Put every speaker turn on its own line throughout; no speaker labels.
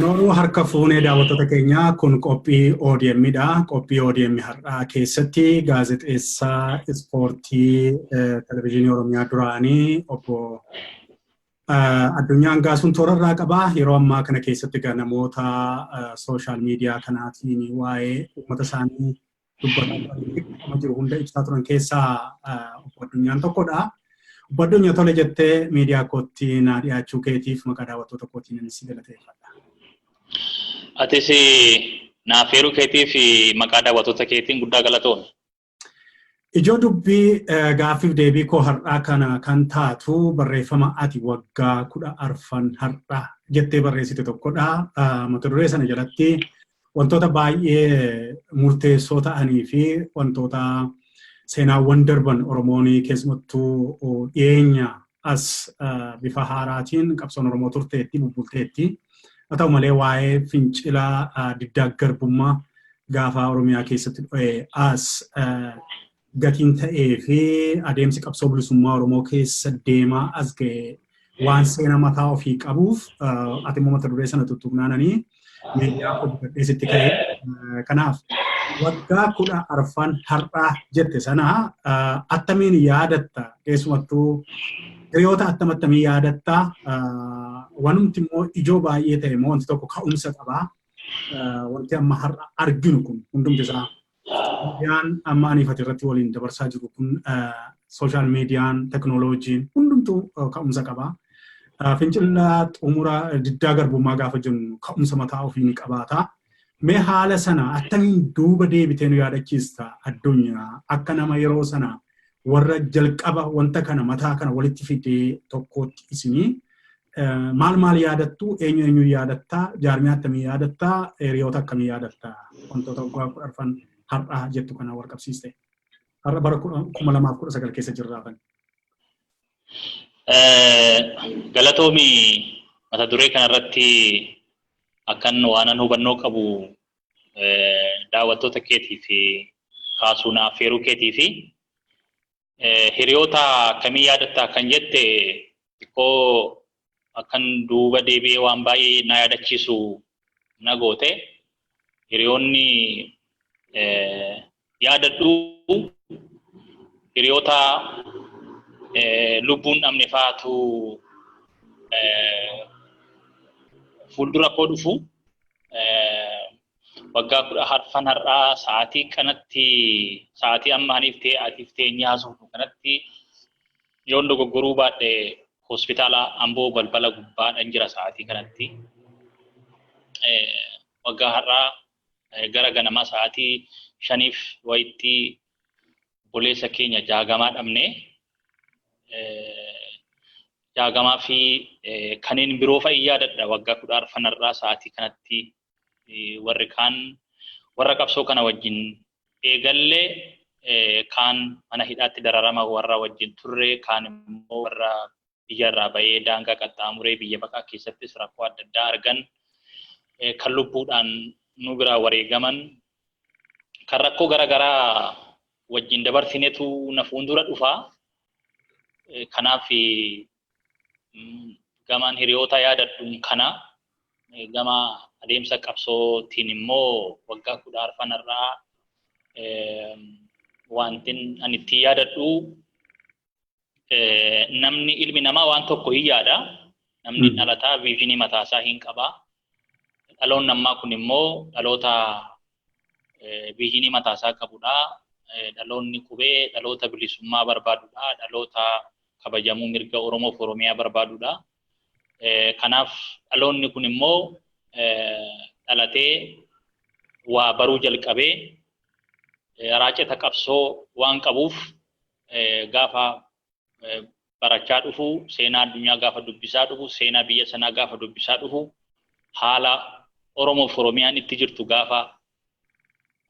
Kunoo harka fuunee daawwattoota keenyaa kun qophii ODM'dha. Qophii ODM har'aa keessatti gaazexeessaa ispoortii televezyiinii Oromiyaa duraanii obbo Addunyaan Gaasuun toorarraa qabaa. Yeroo ammaa kana keessatti namoota sooshaal miidiyaa kanaatiin waa'ee uummata isaanii dubbataa jiru hunda ibsaa turan keessaa obbo Addunyaan tokkodha. Obbo Addunyaa tole jettee miidiyaa kootti naa dhiyaachuu keetiif maqaa daawwattoota kootiin si galateeffadha.
Atis naafeeruu keetii fi maqaa daawwattoota keetiin guddaa galatoomne.
Ijoo dubbii gaaffiif deebii koo har'aa kana kan taatu barreeffama ati waggaa 14 har'aa jettee barreessite tokkodha. Mata duree sana jalatti wantoota baay'ee murteessoo ta'anii fi wantoota seenaawwan darban Oromoon keessumattuu dhiyeenya as bifa haaraatiin qabsoon Oromoo turteetti bubbulteetti. Haa ta'u malee waa'ee fincilaa diddaa garbummaa gaafa Oromiyaa keessatti dhufee as gatiin ta'ee fi adeemsi qabsoo bilisummaa Oromoo keessa deemaa as ga'e waan seena mataa ofii qabuuf ati immoo mata duree sana tuttuqnaananii miidiyaa qopheessitti ka'e. Kanaaf waggaa 14 har'aa jette sana attamiin yaadatta keessumattuu hiriyoota attamii yaadatta wanti immoo ijoo baay'ee ta'e immoo wanti tokko ka'umsa qabaa. Wanti amma har'a arginu kun hundumti isaa miidiyaan amma aniifati irratti waliin dabarsaa jiru kun sooshaal miidiyaan teknooloojiin hundumtuu ka'umsa qabaa. Fincilaa xumura diddaa garbummaa gaafa jennu ka'umsa mataa ofii ni qabaata. Mee haala sana attamiin duuba deebitee nu yaadachiista Addunyaa akka nama yeroo sana warra jalqaba wanta kana mataa kana walitti fidee tokkotti isinii maal yaadattu eenyu yaadattaa jaarmiyaa attamii yaadattaa hiriyoota akkamii yaadattaa wantoota waggaa 14 har'aa jettu kana wal qabsiiste har'a bara 2019 keessa jirraatan.
Galatoomi mata duree kanarratti akkan waanan hubannoo qabu daawwattoota keetii fi kaasuun affeeruu keetii fi hiriyoota akkamii yaadattaa kan jette xiqqoo akkan duuba deebi'ee waan baay'ee na yaadachiisu na goote hiriyoonni yaadadhu hiriyoota lubbuun dhabne faatu fuuldura koo dhufu waggaa 14 har'aa sa'aatii kanatti sa'aatii amma aniif ta'e atiif ta'e nyaasuuf kanatti yoon dogoggoruu baadhe hospitaala Amboo balbala gubbaadhaan jira sa'aatii kanatti. Waggaa har'aa gara ganamaa sa'aatii 5 wayitti boleessa keenya jaagamaa dhabne. Jaagamaa fi kanneen biroo fa'i yaadadha waggaa 14 har'aa sa'aatii kanatti warri kaan warra qabsoo kana wajjin eegallee kaan mana hidhaatti dararama warra wajjin turre kaan immoo warra biyyarraa bahee daangaa qaxxaamuree biyya baqaa keessattis rakkoo adda addaa argan kan lubbuudhaan nu biraa wareegaman kan rakkoo garaagaraa wajjin dabarsinetu na fuuldura dhufaa. Kanaaf gamaan hiriyoota yaadadhuun kana gama adeemsa qabsootiin immoo waggaa 14 irraa wantin ani itti yaadadhu namni ilmi namaa waan tokko hin yaada. Namni dhalataa viizinii mataasaa hin qabaa. Dhaloon namaa kun immoo dhaloota viizinii mataasaa qabudha. Dhaloonni qubee dhaloota bilisummaa barbaadudha. Dhaloota kabajamuu mirga Oromoof Oromiyaa barbaadudha. Kanaaf dhaloonni kun immoo dhalatee waa baruu jalqabee raaceta qabsoo waan qabuuf gaafa barachaa dhufu seenaa addunyaa gaafa dubbisaa dhufu seenaa biyya sanaa gaafa dubbisaa dhufu haala Oromoof Oromiyaan itti jirtu gaafa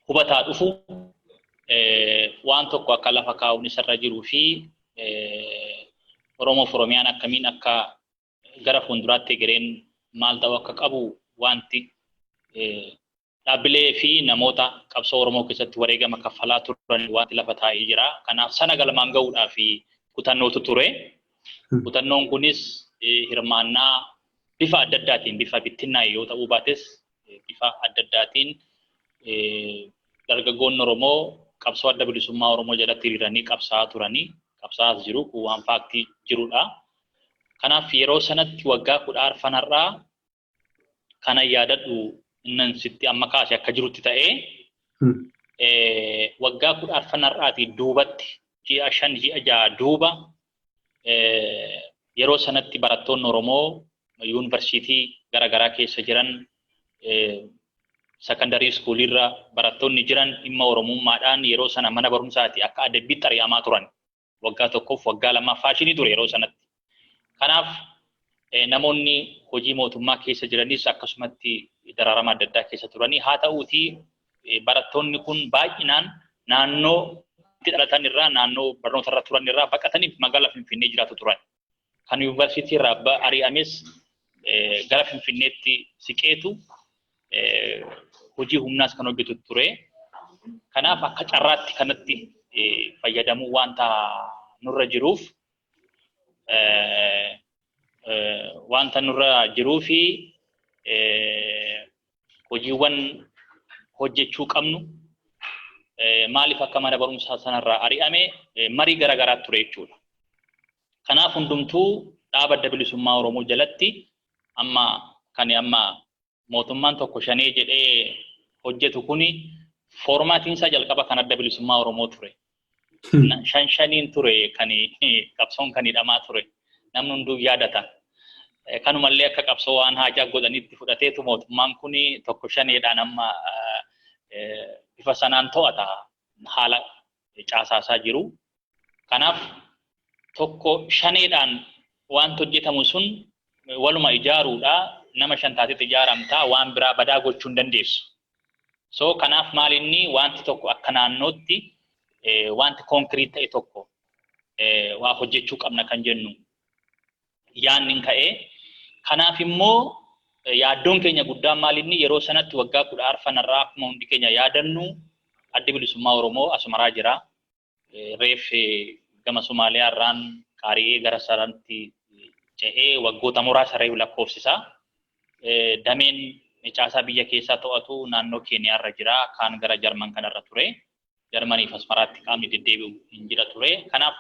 hubataa dhufu waan tokko akka lafa kaa'uun isarra jiruu fi Oromoof Oromiyaan akkamiin akka gara fuulduraatti egereen maal ta'uu akka qabu wanti dhaabbilee fi namoota qabsoo Oromoo keessatti wareegama kaffalaa turan wanti lafa taa'ee jira. Kanaaf sana galmaan ga'uudhaa fi kutannootu ture. Kutannoon kunis hirmaannaa bifa adda addaatiin bifa bittinnaa yoo ta'uu baates bifa adda addaatiin dargaggoonni Oromoo qabsoo adda bilisummaa Oromoo jalatti hiriiranii qabsaa'aa jiru kun waan faaktii jirudha. Kanaaf yeroo sanatti waggaa 10 kana yaadadhu innan sitti amma kaase akka jirutti ta'ee waggaa 10 duubatti ji'a 5 ji'a 6 duuba yeroo sanatti barattoonni Oromoo yuunivarsiitii garaagaraa keessa jiran secondary school irra barattoonni jiran dhimma Oromummaadhaan yeroo sana mana barumsaati akka adabbiitti ari'amaa turan. Waggaa tokkoof waggaa lamaaf faashinii ture yeroo sanatti. Kanaaf namoonni hojii mootummaa keessa jiranis akkasumatti dararama adda addaa keessa turanii haa ta'uutii barattoonni kun baay'inaan naannoo itti dhalatan irraa naannoo barnoota irra turan irraa baqatanii magaalaa Finfinnee jiraatu turan. Kan yuunivarsiitii irraa ari'ames gara Finfinneetti siqeetu hojii humnaas kan hojjetu ture. Kanaaf akka carraatti kanatti fayyadamuu wanta nurra jiruuf fi hojiiwwan hojjechuu qabnu maaliif akka mana barumsaa sanarraa ari'ame marii garaagaraa ture jechuudha. Kanaaf hundumtuu dhaaba adda bilisummaa Oromoo jalatti amma mootummaan tokko shanee jedhee hojjetu kuni foormaatiin isaa jalqaba kan adda bilisummaa Oromoo ture. Shaniin ture kan qabsoon kan hidhamaa ture. Namni hunduu yaadata. Kanumallee akka qabsoo waan haajaa godhanitti fudhateetu mootummaan kuni tokko shaneedhaan amma bifa sanaan to'ata haala caasaasaa jiru. Kanaaf tokko shaneedhaan waan hojjetamu sun waluma ijaaruudha. Nama 5 taatetti ijaaramtaa waan biraa badaa gochuu hin dandeessu. So kanaaf maalinni wanti tokko akka naannootti wanti konkriit ta'e tokko waa hojjechuu qabna kan jennu yaannin ka'ee. Kanaaf immoo yaaddoon keenya guddaan maalinni yeroo sanatti waggaa 10 akkuma hundi keenya yaadannu adda bilisummaa Oromoo asumaraa jira. Reef gama Somaaliyaa irraan qaari'ee gara saraatti ce'ee waggoota muraasa reefu lakkoofsisaa. Dameen caasaa biyya keessaa to'atu naannoo Keeniyaa irra jira. Kaan gara Jarman kanarra ture. Jarmaniif asmaraatti qaamni deddeebi'u hin jira ture. Kanaaf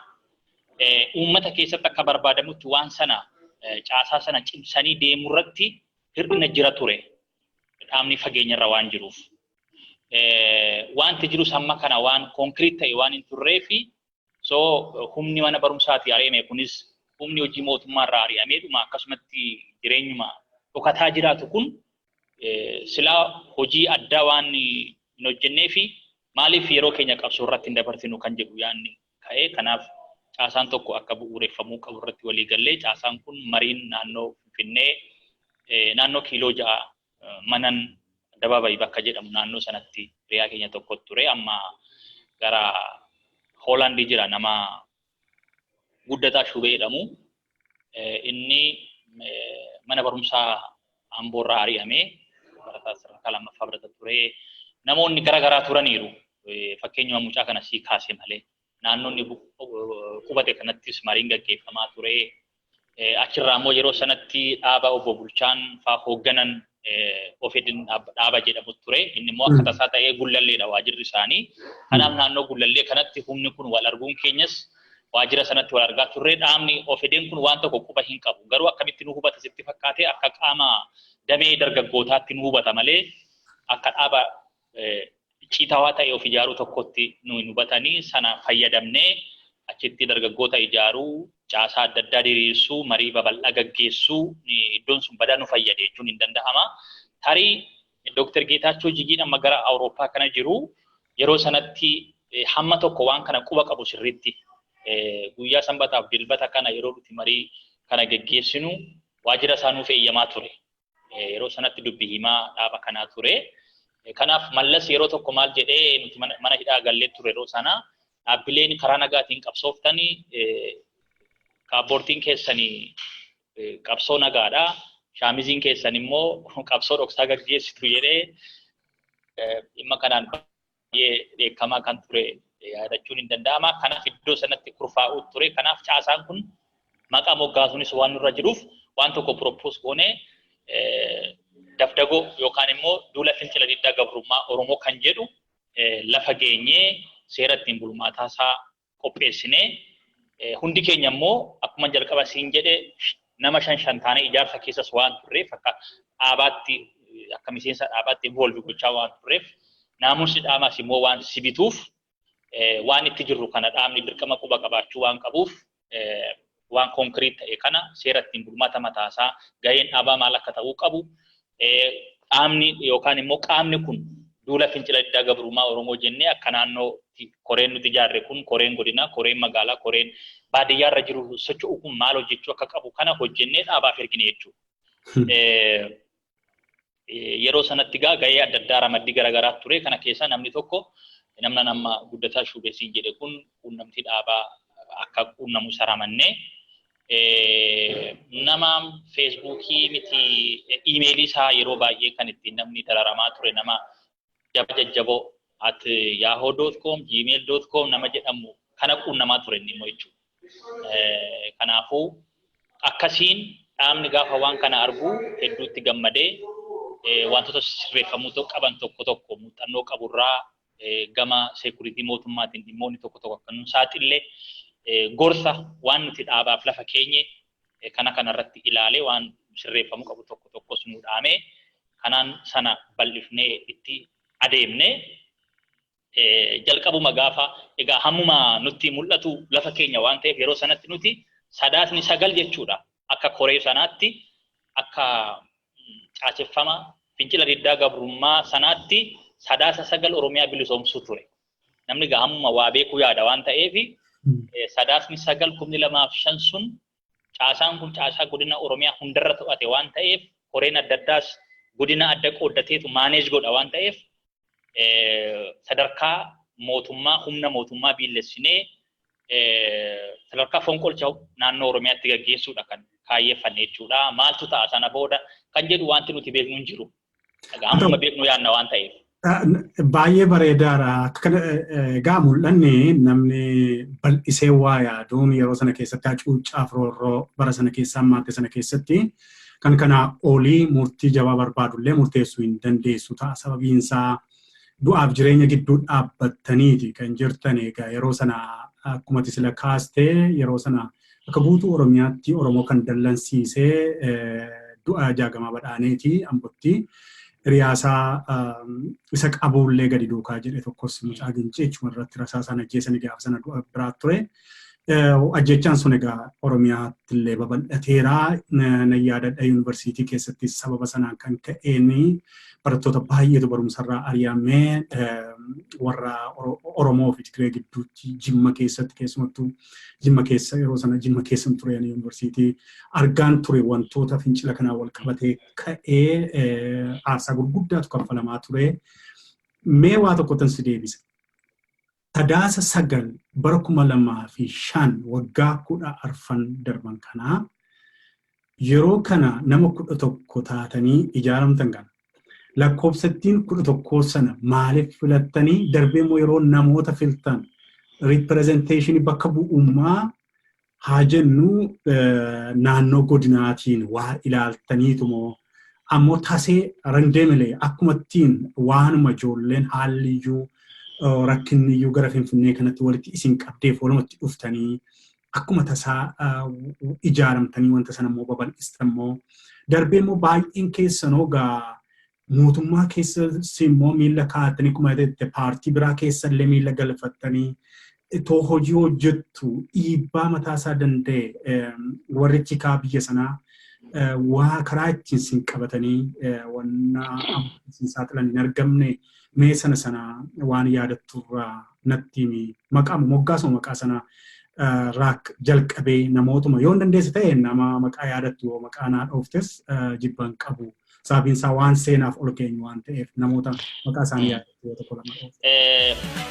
uummata keessatti akka barbaadamutti waan sana caasaa sana cimsanii deemuu irratti hir'ina jira ture. Dhaabni fageenyarra waan jiruuf. Wanti jiru samma kana waan konkriit ta'e waan hin turreefi humni mana barumsaatti ari'ame kunis humni hojii mootummaarraa ari'ameedhuma akkasumatti jireenyuma dhokataa jiraatu kun silaa hojii addaa waan hin hojjenneefi maaliif yeroo keenya qabsoo irratti hin dabarsinu kan jedhu yaanni ka'ee. Kanaaf caasaan tokko akka bu'uureffamuu qabu irratti walii gallee caasaan kun mariin naannoo Finfinnee naannoo kiiloo 6 manan dabaabayii bakka jedhamu naannoo sanatti riyaa keenya tokko ture. Amma gara Hoolaandii jira nama guddataa Shubee jedhamu. Inni mana barumsaa Amboorraa ari'amee barataa sadarkaa 2ffaa barata ture. Namoonni garaagaraa turaniiru. Fakkeenyuma mucaa kana sii kaase malee. Naannoonni qubate kanattis mariin gaggeeffamaa ture. Achirraa immoo yeroo sanatti dhaaba obbo Bulchaan fa'aa hoogganan ofedin dhaaba jedhamu ture. Inni immoo akka tasaa ta'ee Gullalleedha waajirri isaanii. Kanaaf naannoo Gullallee kanatti humni kun wal arguun keenyas waajira sanatti wal argaa turre. Dhaabni ofedin kun waan tokko quba hin qabu. Garuu akkamitti nu hubata sitti fakkaatee akka qaama damee dargaggootaatti nu hubata malee akka dhaaba ciitawaa ta'e of ijaaruu tokkotti nu hin hubatanii sana fayyadamnee achitti dargaggoota ijaaruu caasaa adda addaa diriirsuu marii babal'aa gaggeessuu iddoon sun badaa nu fayyade jechuun hin danda'ama. Tarii Dr. Geetaachoo Jigiin amma gara Awurooppaa kana jiru yeroo sanatti hamma tokko waan kana quba qabu sirriitti guyyaa sanbataaf dilbata kana yeroo nuti marii kana gaggeessinu waajira isaa nuuf eeyyamaa ture. Yeroo sanatti dubbii himaa dhaaba kanaa ture. Kanaaf mallas yeroo tokko maal jedhee nuti mana hidhaa gallee ture yeroo sana dhaabbileen karaa nagaatiin qabsooftanii kaabboortiin keessanii qabsoo nagaadha. Shaamiziin keessan immoo qabsoo dhoksaa gaggeessitu jedhee dhimma kanaan baay'ee beekamaa kan ture yaadachuun hin danda'ama. Kanaaf iddoo sanatti kurfaa'uu ture. Kanaaf caasaan kun maqaa moggaasuunis waan nurra jiruuf waan tokko propose goone dafdagoo yookaan immoo duula fincila diddaa gabrummaa Oromoo kan jedhu lafa geenyee seera ittiin bulmaataa isaa qopheessinee hundi keenya immoo akkuma jalqaba siin jedhe nama shan taane ijaarsa keessas waan turreef akka dhaabaatti akka miseensa dhaabaatti involve gochaa waan turreef naamusi dhaabaas immoo waan sibituuf waan itti jirru kana dhaabni dirqama quba qabaachuu waan qabuuf waan konkreet ta'e kana seera ittiin bulmaata mataasaa gaheen dhaabaa maal akka ta'uu qabu dhaabni yookaan immoo qaamni kun duula fincila diddaa gabrummaa Oromoo jennee akka naannoo koreen nuti ijaarre kun koreen godina koreen magaalaa koreen baadiyyaa irra jiru socho'u kun maal hojjechuu akka qabu kana hojjennee dhaabaaf ergine jechuudha. Yeroo sanatti gahee adda addaa ramaddii garaagaraa ture kana keessa namni tokko nama guddataa shuubeessiin jedhe kun quunnamtii dhaabaa akka quunnamu saramannee nama feesbuukii miti iimeelii isaa yeroo baay'ee kan ittiin namni dararamaa ture nama jajjaboo @yahoo.com gmail.com nama jedhamu kana quunnamaa ture inni immoo jechuudha. Kanaafuu akkasiin dhaabni gaafa waan kana argu hedduutti gammadee wantoota sirreeffamuu qaban tokko muuxannoo qaburraa gama security mootummaatiin dhimmoonni tokko akka nu saaxillee gorsa waan nuti dhaabaaf lafa keenye kanarratti ilaalee waan sirreeffamuu qabu tokkos nu dhaamee kanaan sana bal'ifnee itti adeemne jalqabuma gaafa egaa hammuma nutti mul'atu lafa keenya waan ta'eef yeroo sanatti nuti sadaasni sagal jechuudha akka koree sanaatti akka caacheffama fincila diddaa gabrummaa sanaatti sadaasa sagal Oromiyaa bilisoomsuu ture. Namni gahamuma waa beekuu yaada waan ta'eef sadaasni sagal 2005 sun caasaan kun caasaa godina Oromiyaa hundarra to'ate waan ta'eef koreen adda addaas godina adda qooddateetu maaneej godha waan ta'eef sadarkaa mootummaa humna mootummaa biillessinee sadarkaa fonqolcha naannoo Oromiyaatti gaggeessuudha kan kaayyeeffanne jechuudha. Maaltu ta'a sana booda kan jedhu wanti nuti beeknu hin jiru. Gahamuma beeknu yaadna waan ta'eef.
Baay'ee bareedaadha. Egaa mul'anni namni bal'isee waa yaaduun yeroo sana keessatti hacuuccaaf roorroo bara sana keessaa maatte sana keessatti kan kana olii murtii jabaa barbaadullee murteessuu hin dandeessu ta'a. Sababiin isaa du'aaf jireenya gidduu dhaabbattaniiti kan jirtan egaa yeroo sana akkuma sila kaastee yeroo sana akka guutuu Oromiyaatti Oromoo kan dallansiisee du'a jaagamaa badhaaneeti ambotti. Riyaasaa isa qabuullee gadi duukaa jedhe tokkos mucaa gincee jechuun irratti rasaasaan ajjeesanii gaafa sana du'a biraa ture. Ajjechaan sun egaa Oromiyaatti illee babal'ateera. Na yaadadha yuunivarsiitii keessatti sababa sanaan kan ka'een barattoota baay'eetu barumsarraa ari'amee warra Oromoo fi Tigiree gidduutti Jimma keessatti keessumattuu Jimma keessa yeroo sana Jimma keessa ture yuunivarsiitii argaan ture wantoota fincila kanaa wal qabatee ka'ee aarsaa gurguddaatu kaffalamaa ture. Mee waa tokkotan si deebisa. Sadaasa sagal bara 2005 waggaa 14 darban kanaa yeroo kana nama 11 taatanii ijaaramtan kana. Lakkoofsattiin 11 sana maaliif filattanii darbee immoo yeroo namoota filtan representation bakka bu'ummaa haa jennu naannoo godinaatiin waa ilaaltaniitu moo ammoo tasee randeemilee akkumattiin waanuma ijoolleen haalliyyuu rakkinniyyuu gara Finfinnee kanatti walitti isin qabdeef walumatti dhuftanii akkuma tasaa ijaaramtanii wanta sana immoo babal'istan immoo darbee immoo baay'een keessanoo gaa mootummaa keessatti immoo miila kaa'atanii kuma jedhette paartii biraa keessallee miila galfattanii itoo hojii hojjettu dhiibbaa mataasaa danda'e warri cikaa biyya sanaa waa karaa ittiin sin qabatanii wanna sin saaxilan hin argamne mee sana waan yaadatturraa natti maqaama moggaasuma maqaa sana raak jalqabee namootuma yoo dandeesse ta'e nama maqaa yaadattu maqaa naa dhooftes jibban qabu. Sabiin isaa waan seenaaf ol keenyu waan ta'eef namoota maqaa isaanii yaadatu yoo tokko lama.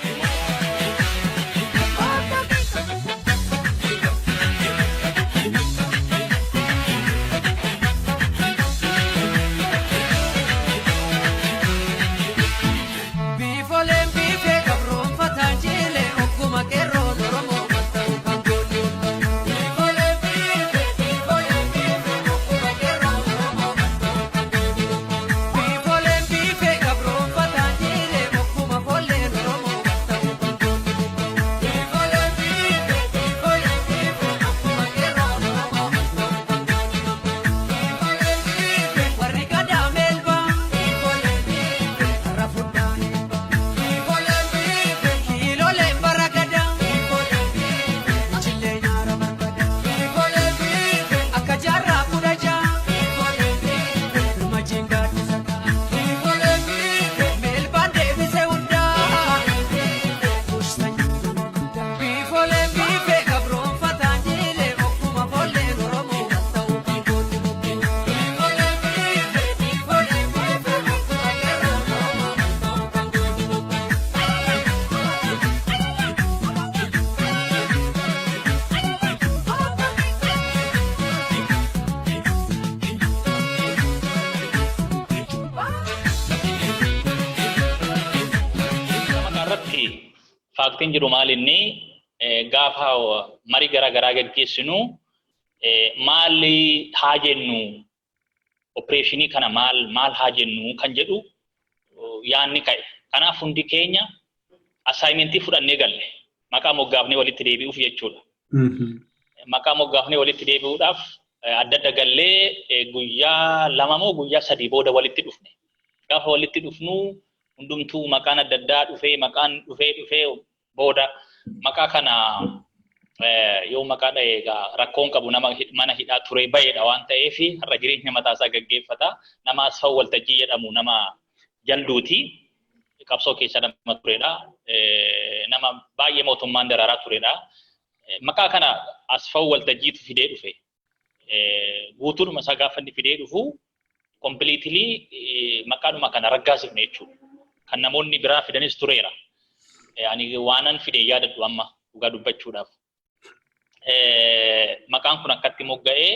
faaktiin jiru maal inni gaafa marii garaa gaggeessinu maali haa jennu opereeshinii kana maal haa jennu kan jedhu yaanni ka'e. Kanaaf hundi keenya assignmentii fudhannee galle maqaa moggaafnee walitti deebi'uuf jechuudha. Maqaa moggaafnee walitti deebi'uudhaaf adda gallee guyyaa 2 moo guyyaa 3 booda walitti dhufne. Gaafa walitti dhufnu hundumtuu maqaan adda dhufee maqaan dhufee booda maqaa kana yoo maqaa egaa rakkoon qabu nama mana hidhaa ture bayeedha waan ta'eef har'a jireenya mataasaa gaggeeffata. Nama Asfaw Waltajjii jedhamu nama jalduuti. Qabsoo keessa nama turedha. Nama baay'ee mootummaan daraaraa turedha. Maqaa kana Asfaw Waltajjiitu fidee dhufe. Guutuudhuma isaa gaafa inni fidee dhufu completely maqaadhuma kana raggaasifne jechuudha. Kan namoonni biraa fidanis tureera. Ani waanan fidee yaadadhu amma dhugaa dubbachuudhaaf. Maqaan kun akkatti mogga'ee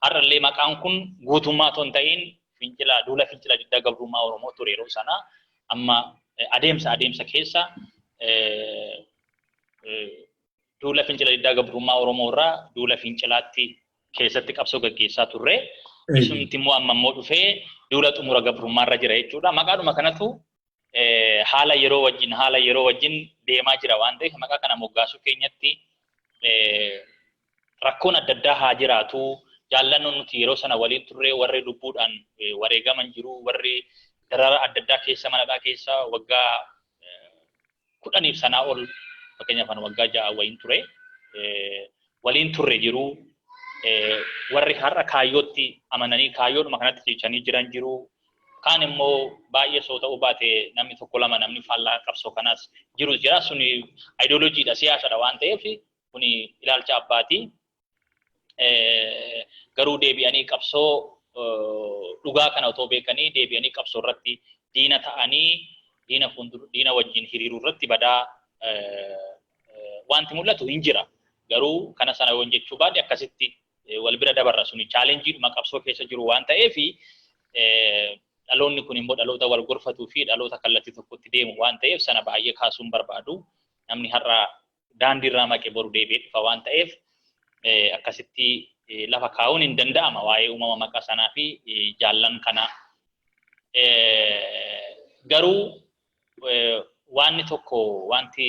har'allee maqaan kun guutummaa ton ta'in duula fincila diddaa gabrummaa Oromoo ture yeroo sana amma adeemsa keessa duula fincila diddaa gabrummaa Oromoo irraa duula fincilaatti keessatti qabsoo gaggeessaa turre. Isumti immoo amma immoo dhufee duula xumura gabrummaa irra jira jechuudha. Maqaadhuma kanatu haala yeroo wajjin deemaa jira waan ta'eef maqaa kana moggaasuu keenyatti rakkoon adda haa jiraatu. Jaallannoon nuti yeroo sana waliin turre warri lubbuudhaan wareegaman jiru warri darara adda keessa manadhaa keessa waggaa 10 sanaa ol fakkeenyaaf waggaa 6 waliin turre jiru. Warri har'a kaayyootti amananii kaayyoodhuma kanatti jechanii jiran jiru. Kaan immoo baay'ee soo ta'uu baate namni tokko lama namni faallaa qabsoo kanaas jira. Suni ideoloojiidha siyaasadha waan ta'eef kuni ilaalcha abbaati. Garuu deebi'anii qabsoo dhugaa kana otoo beekanii deebi'anii qabsoo irratti diina ta'anii diina wajjin hiriiruu irratti badaa wanti mul'atu hin jira. Garuu kana sana yoon jechuu baadhe akkasitti wal bira dabarra suni chaalenjiidhuma qabsoo keessa jiru waan ta'eef dhaloonni kun immoo dhaloota wal gorfatuu fi dhaloota kallattii tokkotti deemu waan ta'eef sana baay'ee kaasuun barbaadu. Namni har'a daandii irraa maqee boru deebi'ee dhufa waan ta'eef akkasitti lafa kaa'uun hin danda'ama waa'ee uumama maqaa sanaa fi jaallan kana. Garuu wanti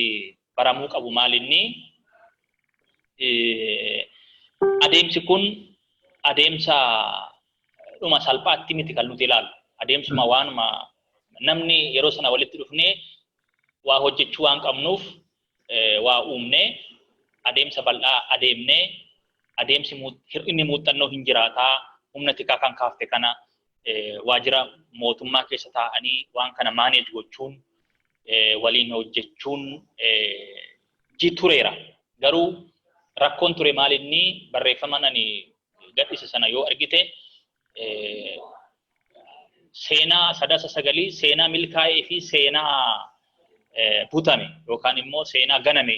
baramuu qabu maalinni adeemsi kun adeemsa dhuma salphaatti miti kan nuti ilaalu. Adeemsuma waanuma namni yeroo sana walitti dhufnee waa hojjechuu waan qabnuuf waa uumnee adeemsa bal'aa adeemnee adeemsi hir'inni muuxannoo hin jiraataa humna tikaa kan kaafte kana waajjira mootummaa keessa taa'anii waan kana maaneej gochuun waliin hojjechuun tureera. Garuu rakkoon ture maalinni barreeffama ani gadhiise sana yoo argite seenaa 9 seenaa milkaa'ee fi seenaa butame yookaan immoo seenaa ganame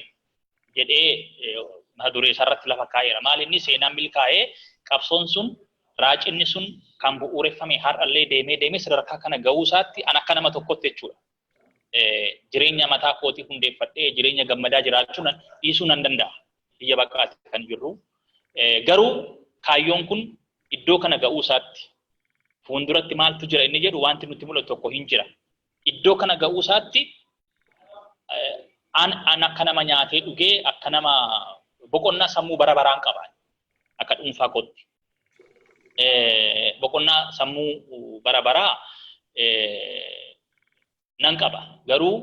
jedhee maduree sarratti lafa kaa'eera. Maalinni seenaa milkaa'ee qabsoon sun raacinni sun kan bu'uureffame har'allee deemee sadarkaa kana ga'uu isaatti an akka nama tokkotti jechuudha. Jireenya mataa kootii hundeeffadhee jireenya gammadaa jiraachuun dhiisuu nan danda'a. Biyya baqaatti kan jirru. Garuu kaayyoon kun iddoo kana ga'uu isaatti fuulduratti maaltu jira inni jedhu wanti nutti mul'atu tokko hin jira. Iddoo kana ga'uu isaatti an akka nama nyaatee dhugee akka nama boqonnaa sammuu bara baraan qaba. Akka dhuunfaa kootti. Boqonnaa sammuu bara baraa nan qaba. Garuu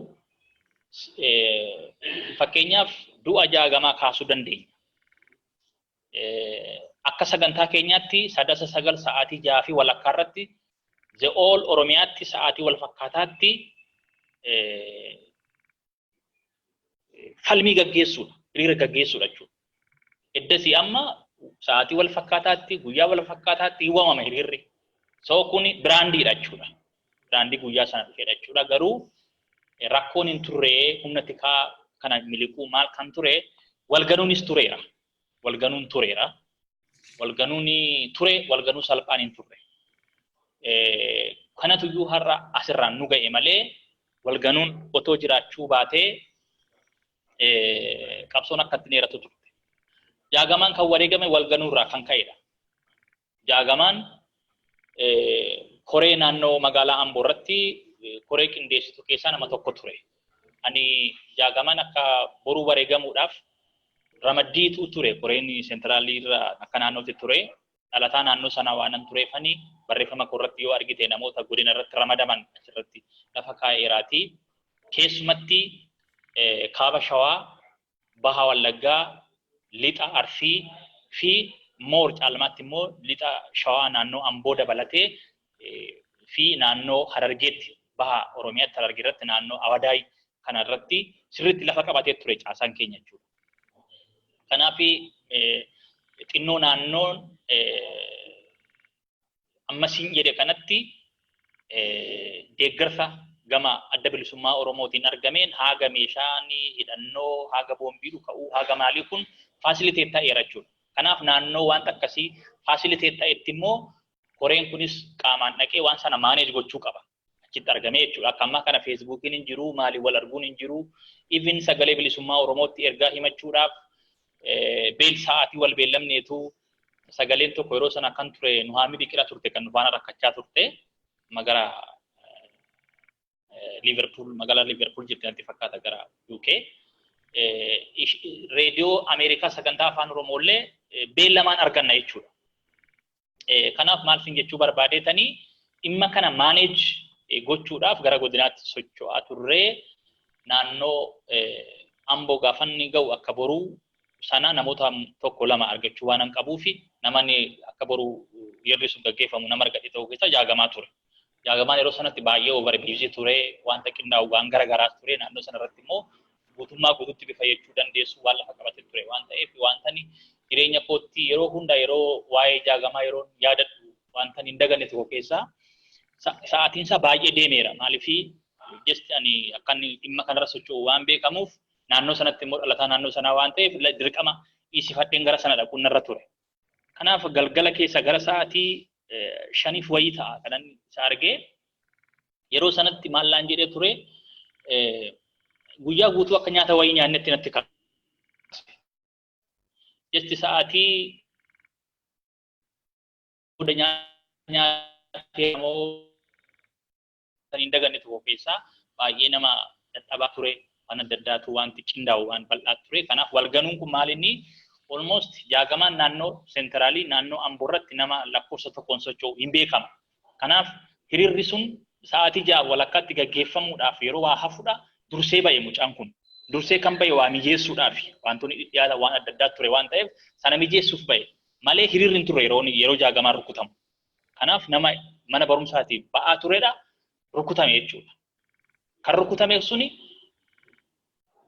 fakkeenyaaf du'a jaagamaa kaasuu dandeenya. Akka sagantaa keenyaatti 9 sa'aatii 6 fi walakkaa irratti Ze'ool Oromiyaatti sa'aatii wal fakkaataatti falmii gaggeessuudha. Hiriira gaggeessuudha jechuudha. Eddasii amma sa'aatii wal fakkaataatti guyyaa wal fakkaataatti waamama hiriirri. Kun biraandiidha jechuudha. Biraandii guyyaa sana dhufeedha jechuudha. Garuu rakkoon hin turre humna tikaa kana miliquu maal kan ture walganuunis tureera. Walganuun tureera. Walganuu salphaan hin turre. Kanatu iyyuu har'a asirraan nu ga'e malee walganuun otoo jiraachuu baatee qabsoon akkatti dheeratu turte. Jaagamaan kan wareegame walganuurraa kan ka'edha. Jaagamaan koree naannoo magaalaa Amboo irratti koree qindeessitu keessaa nama tokko ture. Ani jaagamaan akka boruu wareegamuudhaaf ramaddiitu ture. Koreen sentraalii irraa akka naannootti ture. Dhalataa naannoo sanaa waanan tureefani barreeffama korratti yoo argite namoota godina irratti ramadaman asirratti lafa kaa'eeraati. Keessumatti kaaba Shawaa, Baha Wallaggaa, lixa Arsii fi moor caalmaatti immoo lixa Shawaa naannoo Amboo dabalatee fi naannoo Harargeetti Baha Oromiyaatti Harargee irratti naannoo Awadaay kana irratti sirriitti lafa qabatee ture caasaan keenya jechuudha. Kanaaf xinnoo naannoon ammasiin jedhe kanatti deeggarsa gama adda bilisummaa Oromootiin argameen haga meeshaan hidhannoo haga boombii dhuka'uu haga maalii kun fasiliteet ta'eera jechuudha. Kanaaf naannoo waan akkasii fasiliteet ta'etti immoo koreen kunis qaamaan dhaqee waan sana maaneej gochuu qaba. Achitti argamee jechuudha. Akka ammaa kana feesbuukiin hin jiru, maalii wal arguun hin jiru. Even sagalee bilisummaa Oromootti ergaa himachuudhaaf beel sa'aatii wal beellamneetu sagaleen tokko yeroo sana kan ture Nuhaamii Biqilaa turte kan nufaana rakkachaa turte magaalaa Liverpool magaalaa Liverpool jirti natti fakkaata gara UK. Reediyoo Ameerikaa sagantaa afaan Oromoollee beellamaan arganna jechuudha. Kanaaf maal sin jechuu barbaadeetanii dhimma kana maaneej gochuudhaaf gara godinaatti socho'aa turree naannoo Amboo gaafanni ga'u akka boruu sana namoota tokko lama argachuu waan qabuufi namni akka boruu yeroo sun gaggeeffamu nama argate ta'uu keessa jaagamaa ture. Jaagamaan yeroo sanatti baay'ee overabuse ture wanta qindaa'u waan garagaraas ture naannoo sanarratti immoo guutummaa guututti bifa jechuu dandeessu waan lafa qabate ture waan ta'eef wantani jireenya kootti yeroo hunda yeroo waa'ee jaagamaa yeroo yaadadhu wantani hin daganne tokko keessa sa'aatiin isaa baay'ee deemeera maaliifi just ani akkan dhimma kanarra socho'u waan beekamuuf naannoo sanatti immoo dhalataa naannoo sanaa waan ta'eef dirqama dhiisifadheen gara sana dhaquun narra ture. Kanaaf galgala keessa gara sa'aatii 5 wayii ta'a kanan isa argee yeroo sanatti maallaan jedhee ture guyyaa guutuu akka nyaata wayii nyaannetti natti kaase. Jesti sa'aatii nyaatee immoo kan hin daganne tokko keessaa baay'ee nama dadhabaa ture. Waan adda addaatu wanti qindaa'u waan bal'aa ture. Kanaaf walganuun kun maalinni almost jaagamaan naannoo sentraalii naannoo Amboo irratti nama lakkoofsa tokkoon socho'u hin beekama. Kanaaf hiriirri sun sa'aatii 6 walakkaatti gaggeeffamuudhaaf yeroo waa hafuudha dursee ba'e mucaan kun. Dursee kan ba'e waa mijeessuudhaaf wantoonni dhiyaata waan adda addaa ture waan ta'eef sana mijeessuuf ba'e malee hiriirri hin turre yeroo jaagamaan rukutamu. Kanaaf nama mana barumsaatiif ba'aa turedha rukutame jechuudha. Kan rukutame suni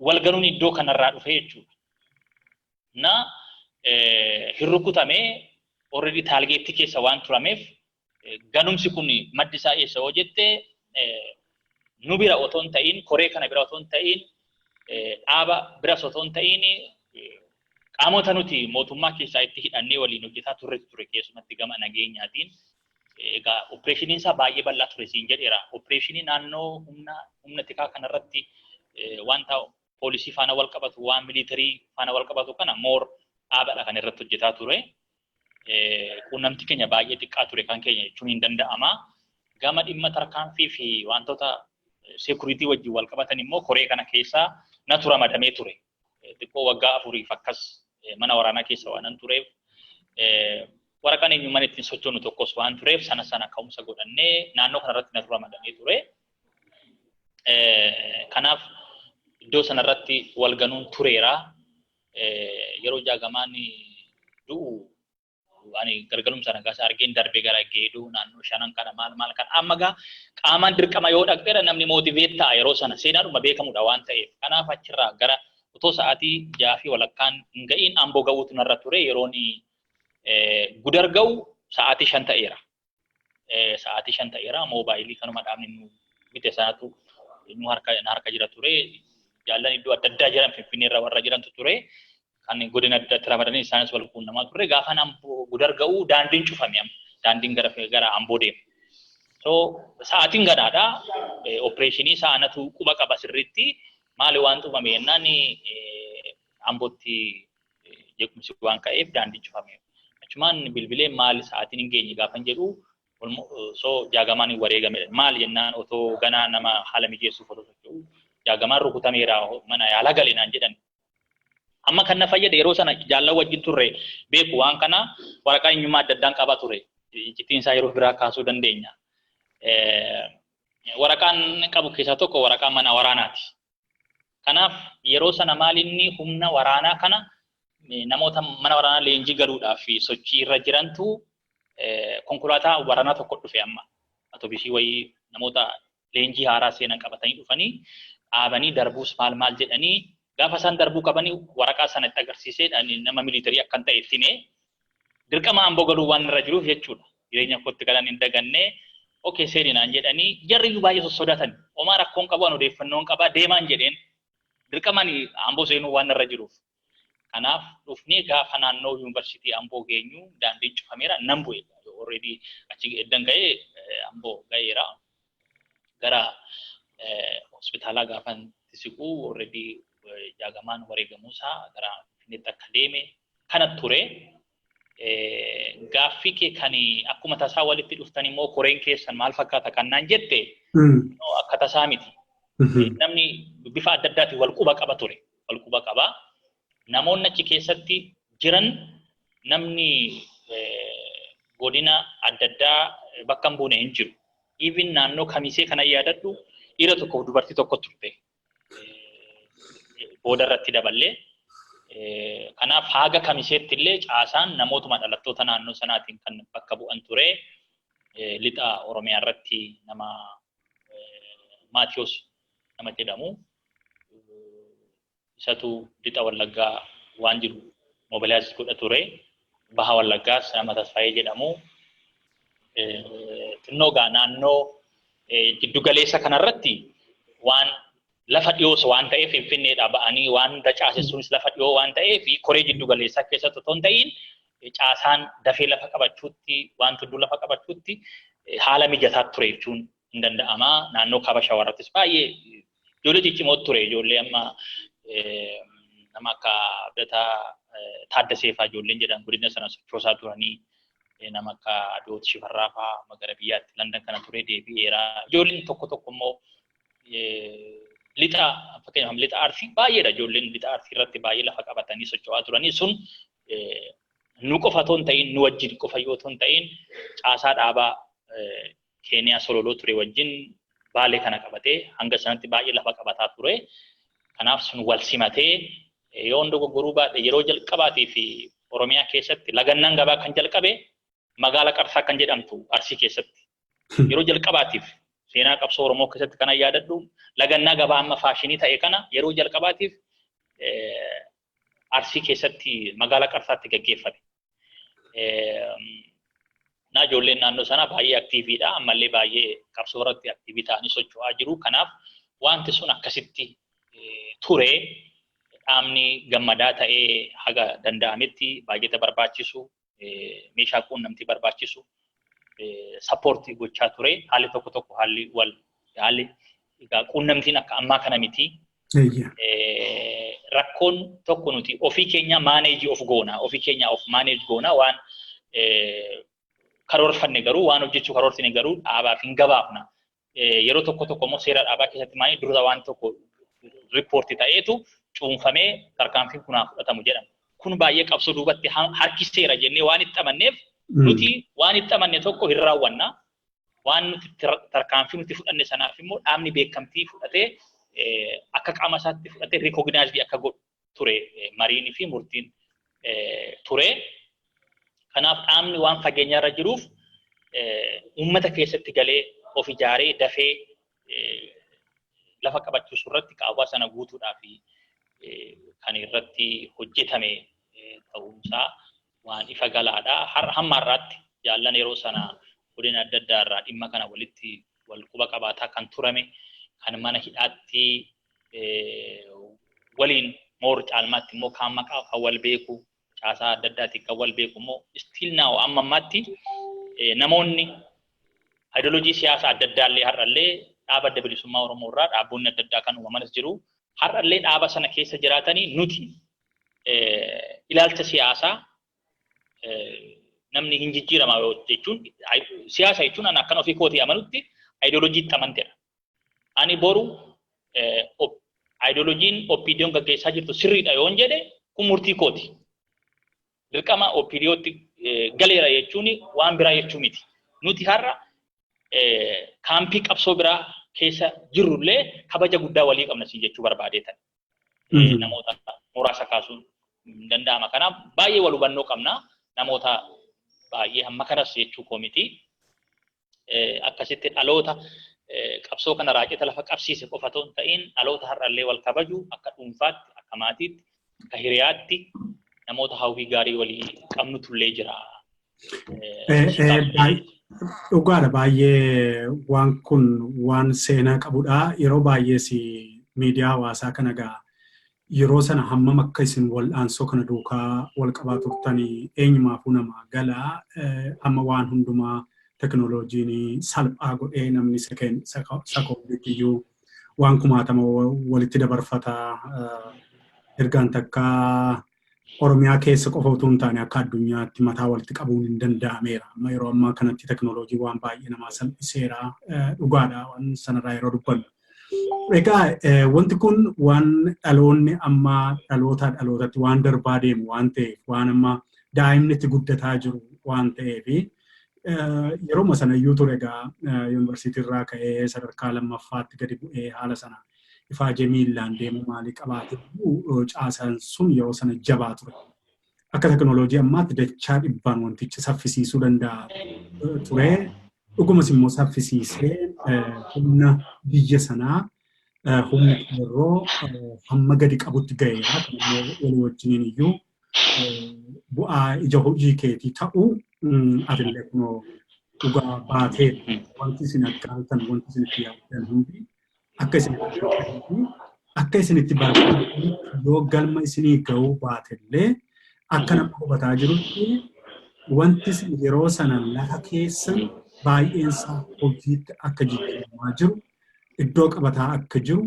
walganuun iddoo kanarraa dhufe jechuudha. Na hin rukutamee already taalgeetti keessa waan turameef ganumsi kun maddi isaa eessa yoo jette nu bira otoo hin ta'in koree kana bira otoo hin ta'in dhaaba biras otoo hin ta'in qaamota nuti mootummaa keessaa itti hidhannee waliin hojjetaa ture keessumatti gama nageenyaatiin egaa opereeshiniin isaa baay'ee bal'aa ture siin jedheera. Opereeshinii naannoo humna tikaa kanarratti wanta poolisii faana wal qabatu waan militarii faana wal qabatu kana moor dhaabadha kan irratti hojjetaa ture. Quunnamti keenya baay'ee xiqqaa ture kan keenya jechuun hin danda'ama. Gama dhimma tarkaanfii fi wantoota security wajjin wal qabatan immoo koree kana keessaa natu ramadamee ture. Xiqqoo waggaa 4 akkas mana waraanaa keessa waan tureef waraqaan eenyummaan ittiin sochoonu tokkos waan tureef sana ka'umsa godhannee naannoo kanarratti natu ramadamee ture. Kanaaf iddoo sanarratti walganuun tureera. Yeroo jaagamaan du'u ani gargalumsa nagaasa argeen darbee gara geedoo naannoo shanan kana maal kan amma qaamaan dirqama yoo dhaqxeera namni motiveet ta'a yeroo sana seenaadhuma beekamudha waan ta'eef. Kanaaf achirraa gara otoo sa'aatii 6 fi walakkaan hin ga'iin Amboo ga'uutu narra ture yeroon Gudar ga'u sa'aatii 5 ta'eera. Sa'aatii 5 ta'eera moobaayilii kanuma dhaabni nu bite sanatu nu harka jira ture. Jaallan iddoo adda addaa jiran Finfinnee irra warra jirantu ture. Kan godina adda addaa ramadanii isaanis wal quunnamaa ture. Gaafa Amboo Gudar ga'u daandiin cufame daandiin gara Amboo deemu. So sa'aatiin gadaadha. Opereeshinii sa'anatu quba qaba sirriitti. maali waan tuufame jennaan Ambootti jeequmsi waan ka'eef daandii cufame. Achumaan bilbilee maali sa'aatiin hin geenye gaafa jedhu so jaagamaan hin wareegame. Maali jennaan otoo ganaa nama haala mijeessuuf otoo socho'u jaagamaan rukutameera mana yaalaa galinaan jedhan. Amma kan na fayyade yeroo sana jaalala wajjin turre beeku waan kana waraqaa eenyummaa adda addaan qaba ture. Iccitiin isaa yeroo biraa kaasuu dandeenya. Waraqaan qabu keessaa tokko waraqaa mana waraanaati. Kanaaf yeroo sana maalinni humna waraanaa kana namoota mana waraanaa leenjii galuudhaaf sochii irra jirantu konkolaataa waraanaa tokko dhufe amma. Atoobisii wayii namoota leenjii haaraa seenan qabatanii dhufanii dhaabanii darbuus maal jedhanii gaafa isaan darbuu qabanii waraqaa sana itti agarsiisee nama militarii akkan ta'e ittime dirqama Amboo galuu waan irra jiruuf jechuudha. Jireenya kootti galan hin dagannee okay seeninaan jedhanii jarri baay'ee sodaatan. Omaa rakkoon qabu odeeffannoon qaba deemaan jedheen dirqamaan Amboo seenuu waan irra jiruuf. Kanaaf dhufnee gaafa naannoo yuunivarsiitii Amboo geenyu daandiin cufameera nan bu'e. Already achi eddan ga'ee Amboo ga'eera. Gara hospitaalaa gaafan siquu already jaagamaan wareegamuusaa gara Finfinneetti akka deeme kana ture. Gaaffii kee kan akkuma tasaa walitti dhuftan immoo koreen keessan maal fakkaata kannaan jette akka tasaa miti. Namni bifa adda addaatiin wal quba qaba ture. Wal quba qaba. Namoonni achi keessatti jiran namni godina adda addaa bakka hin buune hin jiru. Even naannoo Kamisee kana yaadadhu dhiira tokko dubartii tokko turte. Booda irratti daballee kanaaf haga Kamiseetti illee caasaan namootuma dhalattoota naannoo sanaatiin kan bakka bu'an ture. Lixa Oromiyaa irratti nama Maatiyos nama jedhamu isatu lixa Wallaggaa waan jiru mobilaayiz godha ture. Baha Wallaggaas nama Tasfaayee jedhamu xinnoogaa naannoo jiddu galeessa kanarratti waan lafa dhiyoo waan ta'eef Finfinneedhaa ba'anii waan caasessuunis lafa dhiyoo waan ta'eef koree jiddu galeessaa keessatti otoo hin ta'in caasaan dafee lafa qabachuutti waan tudduu lafa qabachuutti haala mijataa ture jechuun hin danda'ama. Naannoo Kaaba Shawaarrattis baay'ee ijoollee ciccimoo ture. Ijoollee amma nama akka Abdataa Taaddasee fa'aa ijoolleen jedhan godina sana sochoosaa turanii nama akka Adoot Shifarraa fa'aa magara biyyaatti London kana ture deebi'eera. Ijoolleen tokko tokko immoo lixa fakkeenyaaf lixa Arsii baay'eedha. Ijoolleen lixa Arsii irratti baay'ee lafa qabatanii socho'aa turanii sun nu qofa otoo hin ta'in nu wajjin qofa yoo otoo hin ta'in caasaa dhaabaa Keeniyaa Sololoo ture wajjin Baalee kana qabatee hanga sanatti baay'ee lafa qabataa ture. Kanaaf sun wal simatee yoo hundi dogoggoruu baadhe yeroo jalqabaatii fi Oromiyaa keessatti lagannaan gabaa kan jalqabe magaala Qarsaa kan jedhamtu Arsii keessatti yeroo jalqabaatiif seenaa qabsoo Oromoo keessatti kana yaadadhu lagannaa gabaa amma faashinii ta'e kana yeroo jalqabaatiif Arsii keessatti magaala Qarsaatti gaggeeffame. Ijoolleen naannoo sana baay'ee aktiiviidha. Ammallee baay'ee qabsoo irratti aktiivii ta'anii socho'aa jiru. Kanaaf wanti sun akkasitti ture dhaabni gammadaa ta'ee haga danda'ametti baay'ee barbaachisu meeshaa quunnamtii barbaachisu sappoortii gochaa ture. Haalli tokko tokko haalli quunnamtiin akka ammaa kana miti. Rakkoon tokko nuti ofii keenya maaneejii of goona. Ofii keenya of maaneej goona waan karoorfanne garuu waan hojjechuu karoorfine garuu dhaabaaf hin gabaafna. Yeroo tokko tokko immoo seera dhaabaa keessatti maanii dursa waan tokko riippoortii ta'eetu cuunfamee tarkaanfiin kunaa fudhatamu jedhama. Kun baay'ee qabsoo duubatti harkiseera jennee waan itti amanneef nuti waan itti amanne tokko hin raawwanna. Waan nuti tarkaanfii nuti fudhanne sanaaf immoo dhaabni beekamtii fudhatee akka qaama isaatti fudhatee riikooginaayizdii akka godhu ture mariinii fi murtiin ture. Kanaaf dhaabni waan fageenyaarra jiruuf uummata keessatti galee of ijaaree dafee lafa qabachiisuu irratti qaawwaa sana guutuudhaaf kan irratti hojjetame ta'uunsaa waan ifa galaadha. Hamma har'aatti jaallan yeroo sana godina adda addaa irraa dhimma kana walitti wal quba qabaataa kan turame kan mana hidhaatti waliin moor caalmaatti immoo kaan maqaa kan wal beeku caasaa adda addaatiin kan wal beeku immoo still now amma ammaatti namoonni ideoloojii siyaasaa adda addaallee har'allee dhaaba adda bilisummaa Oromoo irraa dhaabonni adda addaa kan uumamanis jiru har'allee dhaaba sana keessa jiraatanii nuti ilaalcha siyaasaa namni hin jijjiirama jechuun siyaasa jechuun an akkan ofii kootii amanutti ideoloojiitti amanteera. Ani boru ideoloojiin OPDO'n gaggeessaa jirtu sirriidha yoon jedhe kun murtii kooti. Dirqama OPDO'tti galeera jechuun waan biraa jechuu miti. Nuti har'a kaampii qabsoo biraa keessa jirrullee kabaja guddaa walii qabna siin jechuu barbaadeetan. Namoota muraasa kaasuun hin danda'ama. Kanaaf baay'ee wal hubannoo qabna. Namoota baay'ee hamma kanas jechuu koo miti. Akkasitti dhaloota qabsoo kana raacita lafa qabsiise qofa otoo hin ta'in dhaloota har'allee wal kabaju akka dhuunfaatti, akka maatiitti, akka hiriyaatti namoota hawwii gaarii walii qabnutullee jira.
Dhugaadha baay'ee waan kun waan seenaa qabudha. Yeroo baay'ees miidiyaa hawaasaa kana gaa yeroo sana hammam akka isin wal'aansoo kana duukaa wal qabaa turtanii eenyumaafuu nama galaa amma waan hundumaa teknooloojiin salphaa godhee namni sakoombiyyuu waan kumaatama walitti dabarfataa ergaan takka Oromiyaa keessa qofa utuu hin taane akka addunyaatti mataa walitti qabuun hin danda'ameera. Amma yeroo ammaa kanatti teknooloojii waan baay'ee namaa salphiseera dhugaadha waan sanarraa yeroo dubbannu. Egaa wanti kun waan dhaloonni amma dhalootatti waan darbaa deemu waan ta'eef waan amma daa'imni itti guddataa jiru waan ta'eef yeroo sanayyuu ture egaa yuunivarsiitii irraa ka'ee sadarkaa lammaffaatti gadi bu'ee haala sana ifaajee miillaan deemu maalii qabaate caasaan sun yeroo sana jabaa ture. Akka teknooloojii ammaatti dachaa dhibbaan wantichi saffisiisuu danda'a ture. Dhugumas immoo saffisiisee humna biyya sanaa humna yeroo hamma gadi qabutti ga'eera. Walii wajjiniin iyyuu bu'aa ija hojii keetii ta'uu atillee kunoo dhugaa baatee wanti isin agartan wanti isin itti yaaddan hundi akka isin itti barbaaddan yoo galma isinii ga'uu baatellee akka nama hubataa jirutti wanti yeroo sana lafa keessan baay'eensaa hojiitti akka jijjiiramaa jiru iddoo qabataa akka jiru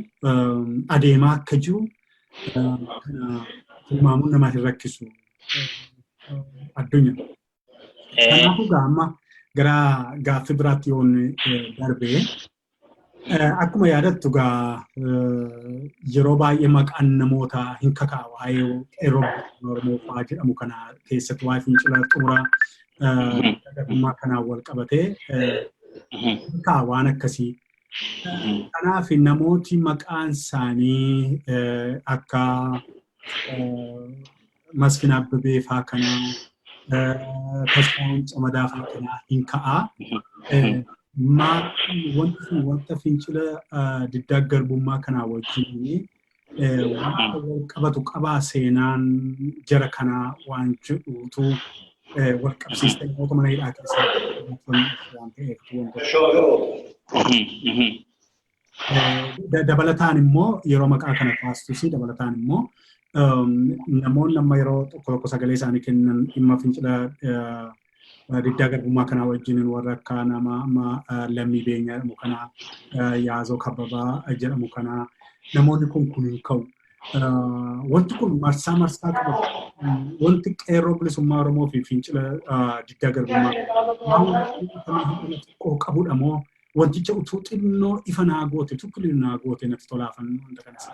adeemaa akka jiru tilmaamuun namaa hin rakkisu addunyaa. Kanaafuu amma gara gaaffii biraatti yoon darbee akkuma yaadattu yeroo baay'ee maqaan namoota hin kakaa'a waa'ee qeerroo Oromoo fa'aa jedhamu kana keessatti waa'ee fincila xumura dargaggummaa kanaan wal qabatee kakaa'a waan akkasii. Kanaaf namooti maqaan isaanii akka Masfin Abbabee fa'aa kanaa Tasfaa'uun Camadaa fa'aa kanaa hin ka'aa. Wanta fincila diddaa garbummaa kanaa wajjin wanta wal qabatu qabaa seenaan jara kanaa waan jedhuutu wal qabsiistee namoota mana hidhaa keessatti waan ta'eef dabalataan immoo yeroo maqaa kana kaastus dabalataan immoo namoonni amma yeroo tokko sagalee isaanii kennan dhimma fincila diddaa garbummaa kanaa wajjin warra akka nama lammii beenyaa jedhamu kanaa Yaazoo Kabbabaa jedhamu kanaa namoonni kun hin ka'u. Wanti kun marsaa qabatu wanti qeerroo bilisummaa Oromoo fi fincila diddaa garbummaa xiqqoo qabudha moo wanticha utuu xinnoo ifa naa goote tukkili naa goote natti tolaafan wanta kanas.